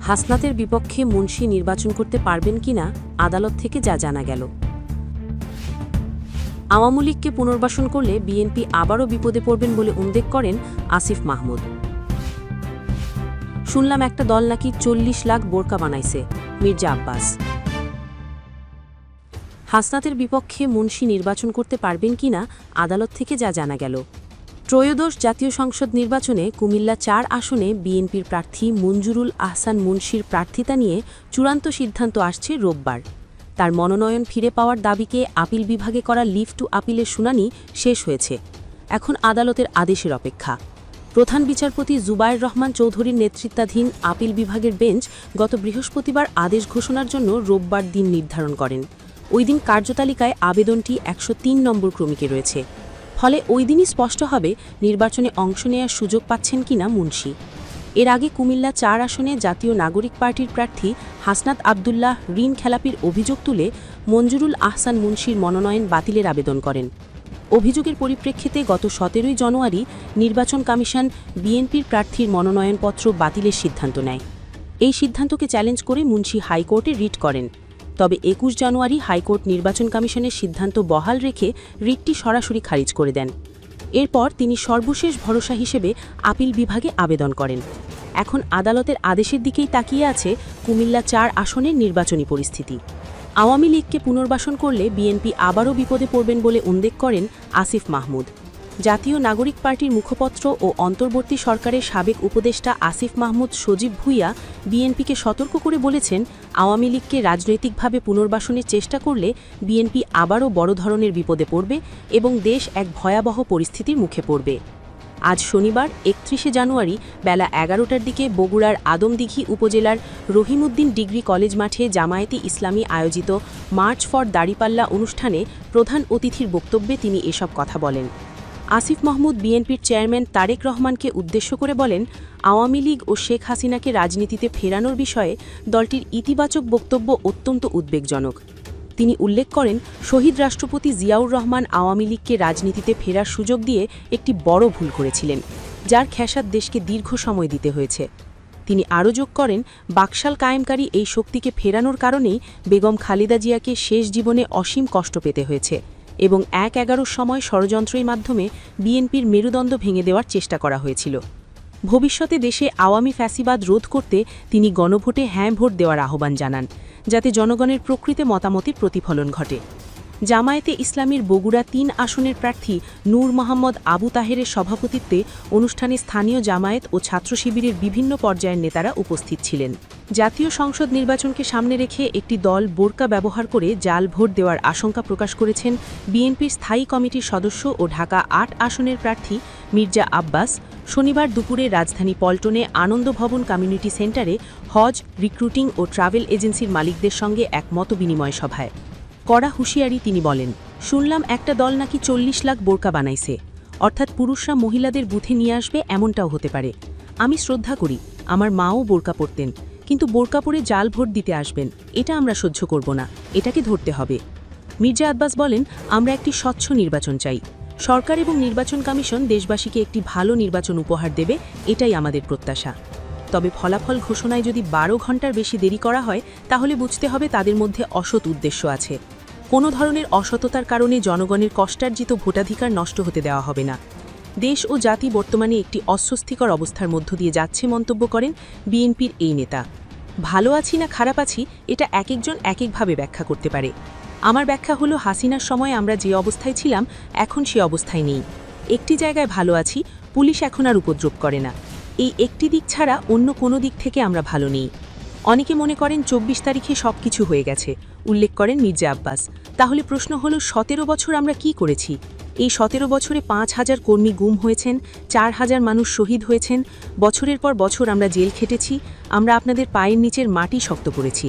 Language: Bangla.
হাসনাতের বিপক্ষে মুন্সি নির্বাচন করতে পারবেন কিনা আদালত থেকে যা জানা গেল। আওয়ামী লীগকে পুনর্বাসন করলে বিএনপি আবারও বিপদে পড়বেন বলে উল্লেখ করেন আসিফ মাহমুদ। শুনলাম একটা দল নাকি ৪০ লাখ বোরকা বানাইছে, মির্জা আব্বাস। হাসনাতের বিপক্ষে মুন্সি নির্বাচন করতে পারবেন কিনা আদালত থেকে যা জানা গেল। ত্রয়োদশ জাতীয় সংসদ নির্বাচনে কুমিল্লা ৪ আসনে বিএনপির প্রার্থী মঞ্জুরুল আহসান মুন্সির প্রার্থিতা নিয়ে চূড়ান্ত সিদ্ধান্ত আসছে রোববার। তার মনোনয়ন ফিরে পাওয়ার দাবিকে আপিল বিভাগে করা লিভ টু আপিলের শুনানি শেষ হয়েছে। এখন আদালতের আদেশের অপেক্ষা। প্রধান বিচারপতি জুবায়ের রহমান চৌধুরীর নেতৃত্বাধীন আপিল বিভাগের বেঞ্চ গত বৃহস্পতিবার আদেশ ঘোষণার জন্য রোববার দিন নির্ধারণ করেন। ওই দিন কার্যতালিকায় আবেদনটি ১০৩ নম্বর ক্রমিকে রয়েছে। ফলে ওই দিনই স্পষ্ট হবে নির্বাচনে অংশ নেওয়ার সুযোগ পাচ্ছেন কিনা মুন্সি। এর আগে কুমিল্লা ৪ আসনে জাতীয় নাগরিক পার্টির প্রার্থী হাসনাত আবদুল্লাহ ঋণ খেলাপির অভিযোগ তুলে মঞ্জুরুল আহসান মুন্সির মনোনয়ন বাতিলের আবেদন করেন। অভিযোগের পরিপ্রেক্ষিতে গত ১৭ জানুয়ারি নির্বাচন কমিশন বিএনপির প্রার্থীর মনোনয়নপত্র বাতিলের সিদ্ধান্ত নেয়। এই সিদ্ধান্তকে চ্যালেঞ্জ করে মুন্সি হাইকোর্টে রিট করেন। তবে ২১ জানুয়ারি হাইকোর্ট নির্বাচন কমিশনের সিদ্ধান্ত বহাল রেখে রিটটি সরাসরি খারিজ করে দেন। এরপর তিনি সর্বশেষ ভরসা হিসেবে আপিল বিভাগে আবেদন করেন। এখন আদালতের আদেশের দিকেই তাকিয়ে আছে কুমিল্লা ৪ আসনের নির্বাচনী পরিস্থিতি। আওয়ামী লীগকে পুনর্বাসন করলে বিএনপি আবারও বিপদে পড়বেন বলে উল্লেখ করেন আসিফ মাহমুদ। জাতীয় নাগরিক পার্টির মুখপত্র ও অন্তর্বর্তী সরকারের সাবেক উপদেষ্টা আসিফ মাহমুদ সজীব ভুইয়া বিএনপিকে সতর্ক করে বলেছেন, আওয়ামী লীগকে রাজনৈতিকভাবে পুনর্বাসনের চেষ্টা করলে বিএনপি আবারও বড় ধরনের বিপদে পড়বে এবং দেশ এক ভয়াবহ পরিস্থিতির মুখে পড়বে। আজ শনিবার ৩১ জানুয়ারি বেলা ১১টার দিকে বগুড়ার আদমদিঘি উপজেলার রহিমউদ্দিন ডিগ্রি কলেজ মাঠে জামায়াতে ইসলামী আয়োজিত মার্চ ফর দাড়িপাল্লা অনুষ্ঠানে প্রধান অতিথির বক্তব্যে তিনি এসব কথা বলেন। আসিফ মাহমুদ বিএনপির চেয়ারম্যান তারেক রহমানকে উদ্দেশ্য করে বলেন, আওয়ামী লীগ ও শেখ হাসিনাকে রাজনীতিতে ফেরানোর বিষয়ে দলটির ইতিবাচক বক্তব্য অত্যন্ত উদ্বেগজনক। তিনি উল্লেখ করেন, শহীদ রাষ্ট্রপতি জিয়াউর রহমান আওয়ামী লীগকে রাজনীতিতে ফেরার সুযোগ দিয়ে একটি বড় ভুল করেছিলেন, যার খেসাত দেশকে দীর্ঘ সময় দিতে হয়েছে। তিনি আরও যোগ করেন, বাকশাল কায়েমকারী এই শক্তিকে ফেরানোর কারণেই বেগম খালেদা জিয়াকে শেষ জীবনে অসীম কষ্ট পেতে হয়েছে এবং ১/১১ সময় ষড়যন্ত্রের মাধ্যমে বিএনপির মেরুদণ্ড ভেঙে দেওয়ার চেষ্টা করা হয়েছিল। ভবিষ্যতে দেশে আওয়ামী ফ্যাসিবাদ রোধ করতে তিনি গণভোটে হ্যাঁ ভোট দেওয়ার আহ্বান জানান, যাতে জনগণের প্রকৃত মতামতের প্রতিফলন ঘটে। জামায়াতে ইসলামীর বগুড়া ৩ আসনের প্রার্থী নূর মোহাম্মদ আবু তাহেরের সভাপতিত্বে অনুষ্ঠানে স্থানীয় জামায়াত ও ছাত্র শিবিরের বিভিন্ন পর্যায়ের নেতারা উপস্থিত ছিলেন। জাতীয় সংসদ নির্বাচনকে সামনে রেখে একটি দল বোরকা ব্যবহার করে জাল ভোট দেওয়ার আশঙ্কা প্রকাশ করেছেন বিএনপির স্থায়ী কমিটির সদস্য ও ঢাকা ৮ আসনের প্রার্থী মির্জা আব্বাস। শনিবার দুপুরে রাজধানী পল্টনে আনন্দ ভবন কমিউনিটি সেন্টারে হজ, রিক্রুটিং ও ট্রাভেল এজেন্সির মালিকদের সঙ্গে এক মতবিনিময় সভায় কড়া হুঁশিয়ারি তিনি বলেন, শুনলাম একটা দল নাকি ৪০ লাখ বোরকা বানাইছে, অর্থাৎ পুরুষরা মহিলাদের বুথে নিয়ে আসবে এমনটাও হতে পারে। আমি শ্রদ্ধা করি, আমার মাও বোরকা পরতেন, কিন্তু বোরকা পরে জাল ভোট দিতে আসবেন, এটা আমরা সহ্য করব না, এটাকে ধরতে হবে। মির্জা আব্বাস বলেন, আমরা একটি স্বচ্ছ নির্বাচন চাই। সরকার এবং নির্বাচন কমিশন দেশবাসীকে একটি ভালো নির্বাচন উপহার দেবে, এটাই আমাদের প্রত্যাশা। তবে ফলাফল ঘোষণায় যদি ১২ ঘণ্টার বেশি দেরি করা হয়, তাহলে বুঝতে হবে তাদের মধ্যে অসৎ উদ্দেশ্য আছে। কোনো ধরনের অসততার কারণে জনগণের কষ্টার্জিত ভোটাধিকার নষ্ট হতে দেওয়া হবে না। দেশ ও জাতি বর্তমানে একটি অস্বস্তিকর অবস্থার মধ্য দিয়ে যাচ্ছে মন্তব্য করেন বিএনপির এই নেতা। ভালো আছি না খারাপ আছি, এটা একেকজন একেকভাবে ব্যাখ্যা করতে পারে। আমার ব্যাখ্যা হলো, হাসিনার সময় আমরা যে অবস্থায় ছিলাম এখন সে অবস্থায় নেই। একটি জায়গায় ভালো আছি, পুলিশ এখন আর উপদ্রব করে না। এই একটি দিক ছাড়া অন্য কোনো দিক থেকে আমরা ভালো নেই। অনেকে মনে করেন ২৪ তারিখে সব কিছু হয়ে গেছে, উল্লেখ করেন মির্জা আব্বাস। তাহলে প্রশ্ন হলো, ১৭ বছর আমরা কি করেছি? এই ১৭ বছরে ৫,০০০ কর্মী গুম হয়েছেন, ৪,০০০ মানুষ শহীদ হয়েছেন, বছরের পর বছর আমরা জেল খেটেছি, আমরা আপনাদের পায়ের নিচের মাটি শক্ত করেছি।